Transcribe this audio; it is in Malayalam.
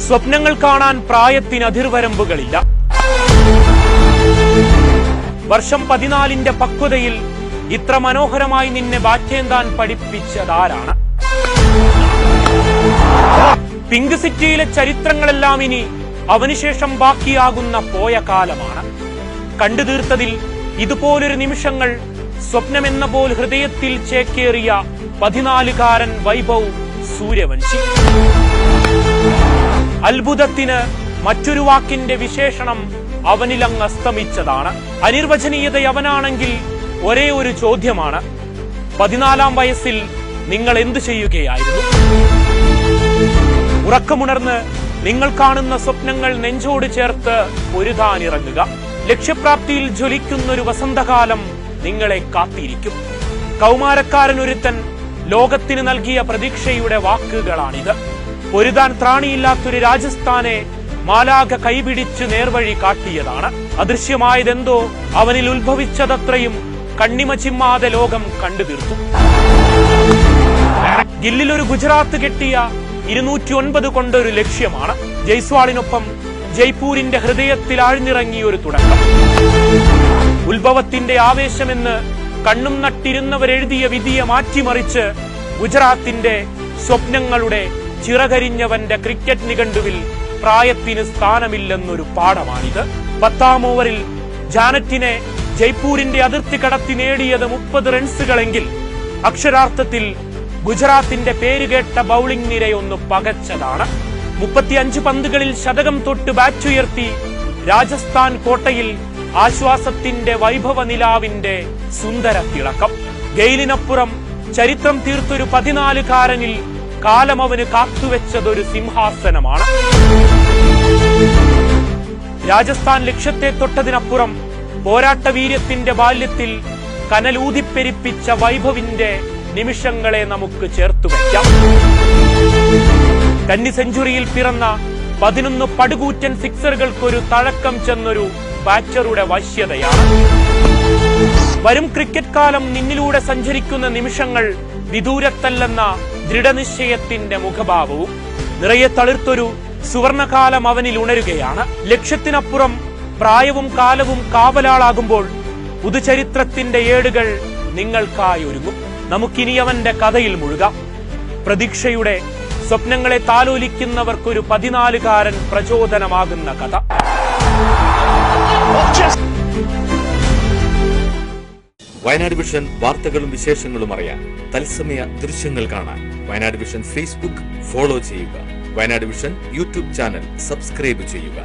സ്വപ്നങ്ങൾ കാണാൻ പ്രായത്തിന് അതിർവരമ്പുകളില്ല. വർഷം 14ന്റെ പക്വതയിൽ ഇത്ര മനോഹരമായി നിന്നെ ബാറ്റേന്താൻ പഠിപ്പിച്ചതാരാണ്? പിങ്ക് സിറ്റിയിലെ ചരിത്രങ്ങളെല്ലാം ഇനി അവനുശേഷം ബാക്കിയാകുന്ന പോയ കാലമാണ്. കണ്ടു തീർത്തതിൽ ഇതുപോലൊരു നിമിഷങ്ങൾ സ്വപ്നമെന്ന പോൽ ഹൃദയത്തിൽ ചേക്കേറിയ 14കാരൻ വൈഭവ് സൂര്യവംശി. അത്ഭുതത്തിന് മറ്റൊരു വാക്കിന്റെ വിശേഷണം അവനിലങ്ങ് അസ്തമിച്ചതാണ്. അനിർവചനീയത അവനാണെങ്കിൽ ഒരേ ഒരു ചോദ്യമാണ്, 14ാം വയസ്സിൽ നിങ്ങൾ എന്തു ചെയ്യുകയായിരുന്നു? ഉറക്കമുണർന്ന് നിങ്ങൾ കാണുന്ന സ്വപ്നങ്ങൾ നെഞ്ചോട് ചേർത്ത് പൊരുതാനിറങ്ങുക. ലക്ഷ്യപ്രാപ്തിയിൽ ജ്വലിക്കുന്നൊരു വസന്തകാലം നിങ്ങളെ കാത്തിരിക്കും. കൗമാരക്കാരൻ ഒരുത്തൻ ലോകത്തിന് നൽകിയ പ്രതീക്ഷയുടെ വാക്കുകളാണിത്. പൊരുതാൻ ത്രാണിയില്ലാത്തൊരു രാജസ്ഥാനെ മാലാഖ കൈപിടിച്ച് നേർവഴി കാട്ടിയതാണ്. അദൃശ്യമായതെന്തോ അവനിൽ ഉത്ഭവിച്ചതത്രയും കണ്ണിമ ചിമ്മാതെ ലോകം കണ്ടുതീർത്തു. ഗില്ലിലൊരു ഗുജറാത്ത് കെട്ടിയ 209 കൊണ്ടൊരു ലക്ഷ്യമാണ്. ജയ്സ്വാളിനൊപ്പം ജയ്പൂരിന്റെ ഹൃദയത്തിൽ ആഴ്ന്നിറങ്ങിയൊരു തുടക്കം. ഉത്ഭവത്തിന്റെ ആവേശമെന്ന് കണ്ണും നട്ടിരുന്നവരെഴുതിയ വിധിയെ മാറ്റിമറിച്ച് ഗുജറാത്തിന്റെ സ്വപ്നങ്ങളുടെ ചിറകരിഞ്ഞവന്റെ ക്രിക്കറ്റ് നിഘണ്ടുവിൽ പ്രായത്തിന് സ്ഥാനമില്ലെന്നൊരു പാഠമാണിത്. 10ാം ഓവറിൽ ജാനറ്റിനെ ജയ്പൂരിന്റെ അതിർത്തി കടത്തി നേടിയത് 30 റൺസുകളെങ്കിൽ അക്ഷരാർത്ഥത്തിൽ ഗുജറാത്തിന്റെ പേരുകേട്ട ബൌളിംഗ് നിരയൊന്ന് പകച്ചതാണ്. 35 പന്തുകളിൽ ശതകം തൊട്ട് ബാറ്റുയർത്തി രാജസ്ഥാൻ കോട്ടയിൽ ആശ്വാസത്തിന്റെ വൈഭവ നിലാവിന്റെ സുന്ദര തിളക്കം. ഗെയിലിനപ്പുറം ചരിത്രം തീർത്തൊരു 14കാരനിൽ കാലം അവന് കാത്തുവെച്ചതൊരു സിംഹാസനമാണ്. രാജസ്ഥാൻ ലക്ഷ്യത്തെ തൊട്ടതിനപ്പുറം പോരാട്ടവീര്യത്തിന്റെ ബാല്യത്തിൽ കനലൂതിപ്പെരിപ്പിച്ച വൈഭവിന്റെ നിമിഷങ്ങളെ നമുക്ക് ചേർത്തുവെക്കാം. കന്നി സെഞ്ചുറിയിൽ പിറന്ന 11 പടുകൂറ്റൻ സിക്സറുകൾക്കൊരു തഴക്കം ചെന്നൊരു ബാറ്ററുടെ വശ്യതയാണ്. വരും ക്രിക്കറ്റ് കാലം നിന്നിലൂടെ സഞ്ചരിക്കുന്ന നിമിഷങ്ങൾ വിദൂരത്തല്ലെന്ന ദൃഢനിശ്ചയത്തിന്റെ മുഖഭാവവും നിറയെ തളിർത്തൊരു സുവർണകാലം അവനിൽ ഉണരുകയാണ്. ലക്ഷ്യത്തിനപ്പുറം പ്രായവും കാലവും കാവലാളാകുമ്പോൾ പുതുചരിത്രത്തിന്റെ ഏടുകൾ നിങ്ങൾക്കായി ഒരുങ്ങും. നമുക്കിനി അവന്റെ കഥയിൽ മുഴുകാം. പ്രതീക്ഷയുടെ സ്വപ്നങ്ങളെ താലോലിക്കുന്നവർക്കൊരു 14കാരൻ പ്രചോദനമാകുന്ന കഥ. വയനാട് വിഷൻ വാർത്തകളും വിശേഷങ്ങളും അറിയാൻ തത്സമയ ദൃശ്യങ്ങൾ കാണാൻ വയനാട് വിഷൻ ഫേസ്ബുക്ക് ഫോളോ ചെയ്യുക. Wayanad vision YouTube channel subscribe ചെയ്യുക.